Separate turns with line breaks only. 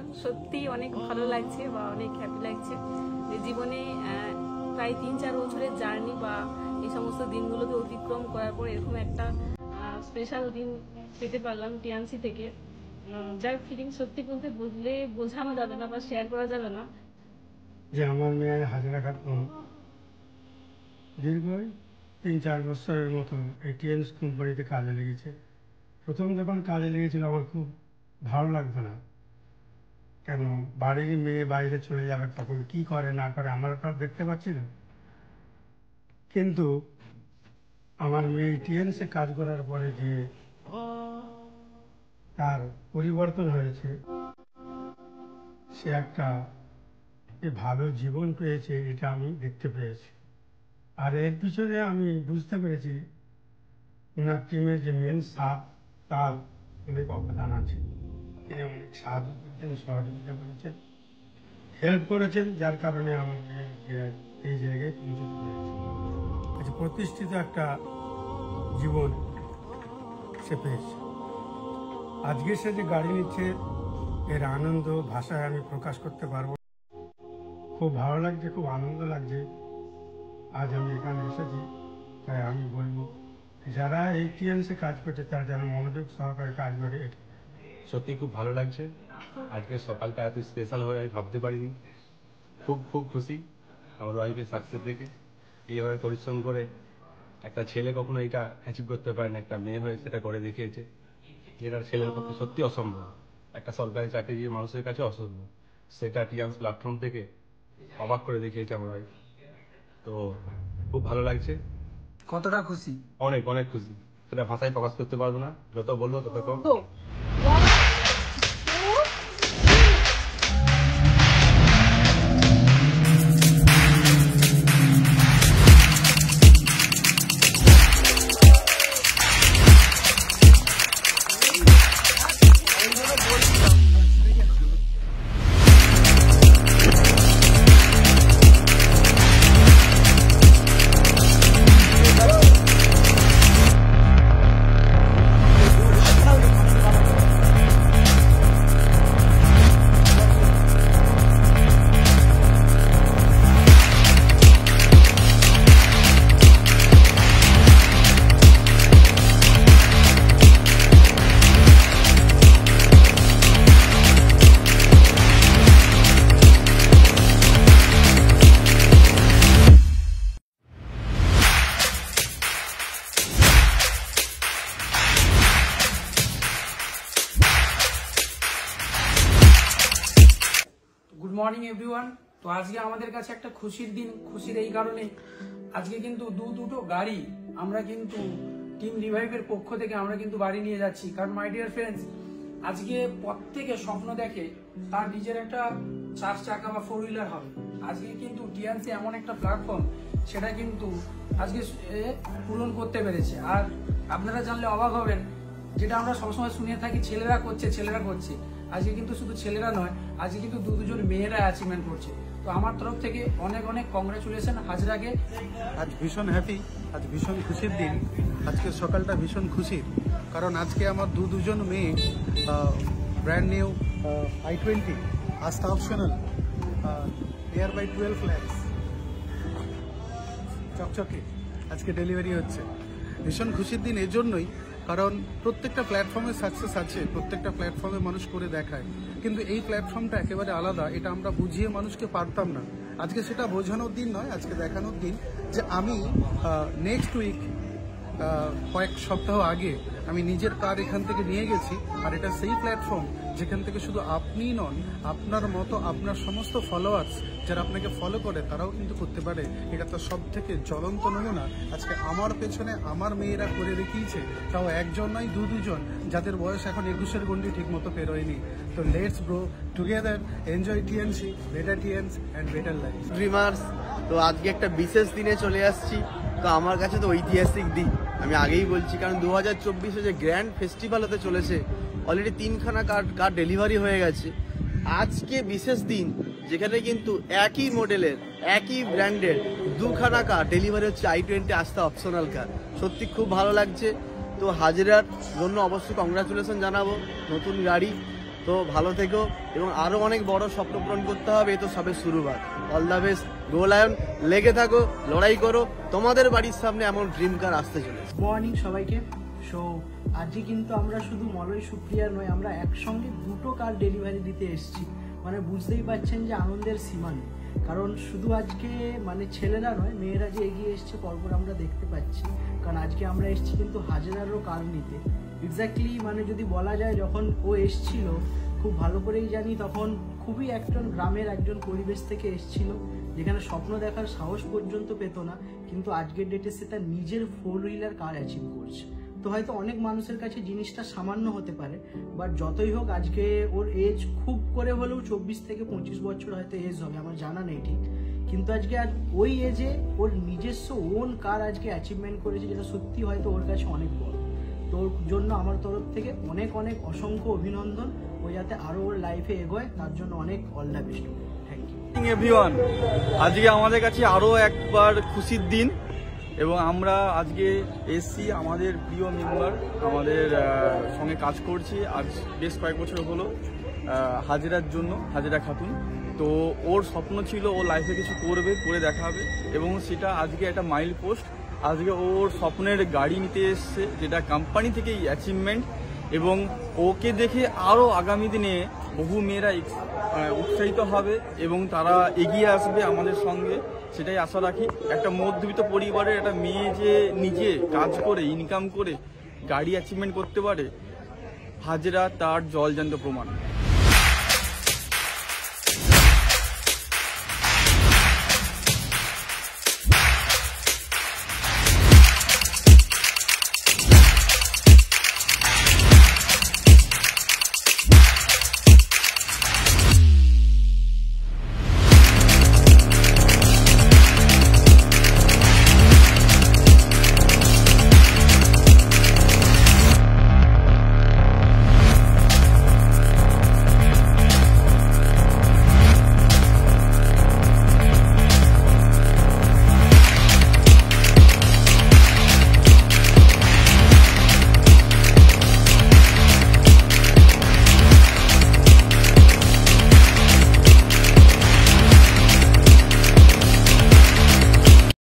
Everyone, সত্যি অনেক ভালো লাগছে বা অনেক হ্যাপি লাগছে যে জীবনে প্রায় 3-4 বছরের জার্নি বা এই সমস্ত দিনগুলোকে অতিক্রম করার পর এরকম একটা স্পেশাল দিন পেতে পারলাম টিএনসি থেকে। যার ফিলিং সত্যি বলতে বোঝানো যাবে না বা শেয়ার করা যাবে না।
যে আমার মেয়ে হাজিরা খাতুন দীর্ঘ 3-4 বছরের মতো এই টিএনস কোম্পানিতে কাজে লেগেছে। প্রথম যখন কাজে লেগেছিল আমার খুব ভালো লাগতো না, কেন বাড়ির মেয়ে বাইরে চলে যাবে, তখন কি করে না করে আমরা তো দেখতে পাচ্ছি না। কিন্তু আমার মেয়ে টিএনসে কাজ করার পরে যে তার পরিবর্তন হয়েছে, সে একটা যে ভালো জীবন পেয়েছে এটা আমি দেখতে পেয়েছি। আর এর পিছনে আমি বুঝতে পেরেছি ওনার টিমের যে মেন স্টাফ তার অনেক অবদান আছে। তিনি অনেক সাহায্য করছেন, সহযোগিতা করেছেন, হেল্প করেছেন, যার কারণে আমাকে এই জায়গায় পৌঁছতে পেরেছি। আচ্ছা, প্রতিষ্ঠিত একটা জীবন সে পেয়েছে। আজকে সে যে গাড়ি নিচ্ছে এর আনন্দ ভাষায় আমি প্রকাশ করতে পারবো। খুব ভালো লাগছে, খুব আনন্দ লাগছে আজ আমি এখানে এসেছি। তাই আমি বলবো যারা এই টিএনসে কাজ করছে তারা যেন মনোযোগ সহকারে কাজ করে।
সত্যি খুব ভালো লাগছে। আজকে সকালটা এত স্পেশাল হয়ে আমি ভাবতে পারিনি। খুব খুব খুশি আমার ওয়াইফের সাকসেস দেখে। এইভাবে পরিশ্রম করে একটা ছেলে কখনো এটা অ্যাচিভ করতে পারে না, একটা মেয়ে হয়ে সেটা করে দেখিয়েছে, যেটা ছেলের পক্ষে সত্যি অসম্ভব। একটা সরকারি চাকরি মানুষের কাছে অসম্ভব, সেটা টিএনস প্ল্যাটফর্ম থেকে অবাক করে দেখিয়েছে আমার ওয়াইফ। তো খুব ভালো লাগছে।
কতটা খুশি?
অনেক অনেক খুশি, সেটা ভাষায় প্রকাশ করতে পারবো না, যত বলবো তত কম।
Good morning everyone. তো আজকে আমাদের কাছে একটা খুশির দিন। খুশির এই কারণে আজকে কিন্তু দুটো গাড়ি আমরা কিন্তু টিম রিভাইভের পক্ষ থেকে আমরা কিন্তু বাড়ি নিয়ে যাচ্ছি। কারণ মাই ডিয়ার ফ্রেন্ডস, আজকে প্রত্যেকে স্বপ্ন দেখে তার নিজের একটা 4 চাকা বা 4 হুইলার হবে। আজকে কিন্তু টিএনসি এমন একটা প্ল্যাটফর্ম, সেটা কিন্তু আজকে পূরণ করতে পেরেছে। আর আপনারা জানলে অবাক হবেন, যেটা আমরা সবসময় শুনে থাকি ছেলেরা করছে, আজকে কিন্তু শুধু ছেলেরা নয়, আজকে কিন্তু দুজন মেয়েরা অ্যাচিভমেন্ট করছে। তো আমার তরফ থেকে অনেক অনেক কংগ্রেচুলেশন হাজরাকে।
আজ ভীষণ হ্যাপি, আজ ভীষণ খুশির দিন। আজকের সকালটা ভীষণ খুশির, কারণ আজকে আমার দুজন মেয়ে ব্র্যান্ড নিউ i20 আস্থা অপশনাল নিয়ার বাই 12 lakhs চকচকে আজকে ডেলিভারি হচ্ছে। ভীষণ খুশির দিন এজন্যই, কারণ প্রত্যেকটা প্ল্যাটফর্মে সাকসেস আছে, প্রত্যেকটা প্ল্যাটফর্মে মানুষ করে দেখায়, কিন্তু এই প্ল্যাটফর্মটা একেবারে আলাদা। এটা আমরা বুঝিয়ে মানুষকে পারতাম না। আজকে সেটা বোঝানোর দিন নয়, আজকে দেখানোর দিন যে আমি নেক্সট উইক কয়েক সপ্তাহ আগে আমি নিজের কার এখান থেকে নিয়ে গেছি। আর এটা সেই প্ল্যাটফর্ম যেখান থেকে শুধু আপনি নন, আপনার মতো আপনার সমস্ত ফলোয়ার্স যারা আপনাকে ফলো করে তারাও কিন্তু করতে পারে। এটা তো সব থেকে জ্বলন্ত নমুনা আজকে আমার পেছনে আমার মেয়েরা করে দেখিয়েছে, তাও একজন নয় দুজন, যাদের বয়স এখন 21-এর গন্ডি ঠিক মতো পেরোয়নি। তো let's bro together enjoy TNC, better টিএনস and better life
dreamers. তো আজকে একটা বিশেষ দিনে চলে আসছি। তো আমার কাছে তো ঐতিহাসিক দিন, আমি আগেই বলছি, কারণ 2024-এ যে গ্র্যান্ড ফেস্টিভ্যাল হতে চলেছে, অলরেডি 3খানা কার ডেলিভারি হয়ে গেছে। আজকে বিশেষ দিন যেখানে কিন্তু একই মডেলের একই ব্র্যান্ডের 2খানা কার ডেলিভারি হচ্ছে i20 আস্থা অপশনাল কার। সত্যি খুব ভালো লাগছে। তো হাজিরার জন্য অবশ্যই কংগ্রাচুলেশন জানাবো। নতুন গাড়ি তো ভালো থেকো এবং আরো অনেক বড় স্বপ্ন পূরণ করতে হবে, এ তো সবে শুরুবাত। All the best, go lion, লেগে থাকো, লড়াই করো, তোমাদের বাড়ির সামনে এমন ড্রিম কার আসতে চলেছে।
মর্নিং সবাইকে। সো আজকে কিন্তু আমরা শুধু মলয় সুপ্রিয়া নয়, আমরা একসঙ্গে দুটো কার ডেলিভারি দিতে এসেছি। মানে বুঝতেই পারছেন যে আনন্দের সীমা নেই, কারণ শুধু আজকে মানে ছেলেরা নয়, মেয়েরা যে এগিয়ে এসছে পরপর আমরা দেখতে পাচ্ছি। কারণ আজকে আমরা এসেছি কিন্তু হাজারারও কার নিতে। এক্স্যাক্টলি মানে যদি বলা যায়, যখন ও এসছিল খুব ভালো করেই জানি, তখন খুবই একজন গ্রামের একজন পরিবেশ থেকে এসছিল, যেখানে স্বপ্ন দেখার সাহস পর্যন্ত পেত না, কিন্তু আজকের ডেটে সে তার নিজের 4 হুইলার কার অ্যাচিভ করছে। তো হয়তো অনেক মানুষের কাছে জিনিসটা সামান্য হতে পারে, বাট যতই হোক আজকে ওর এজ খুব করে হলেও 24 থেকে 25 বছর হয়তো এজ হবে, আমার জানা নেই ঠিক, কিন্তু আজকে আর ওই এজে ওর নিজস্ব ওন কার আজকে অ্যাচিভমেন্ট করেছে, যেটা সত্যি হয়তো ওর কাছে অনেক বড়। তো ওর জন্য আমার তরফ থেকে অনেক অনেক অসংখ্য অভিনন্দন। ও যাতে আরও ওর লাইফে এগোয়, তার জন্য অনেক all the best. Thank you
everyone. আজকে আমাদের কাছে আরও একবার খুশির দিন এবং আমরা আজকে এসছি আমাদের প্রিয় মেম্বার, আমাদের সঙ্গে কাজ করছি আজ বেশ কয়েক বছর হলো, হাজিরার জন্য, হাজিরা খাতুন। তো ওর স্বপ্ন ছিল ও লাইফে কিছু করবে, করে দেখাবে, এবং সেটা আজকে একটা মাইল পোস্ট। আজকে ওর স্বপ্নের গাড়ি নিতে এসছে, যেটা কোম্পানি থেকেই অ্যাচিভমেন্ট, এবং ওকে দেখে আরও আগামী দিনে বহু মেয়েরা উৎসাহিত হবে এবং তারা এগিয়ে আসবে আমাদের সঙ্গে, সেটাই আশা রাখি। একটা মধ্যবিত্ত পরিবারের একটা মেয়ে যে নিজে কাজ করে ইনকাম করে গাড়ি অ্যাচিভমেন্ট করতে পারে, হাজরা তার জলজান্ত প্রমাণ।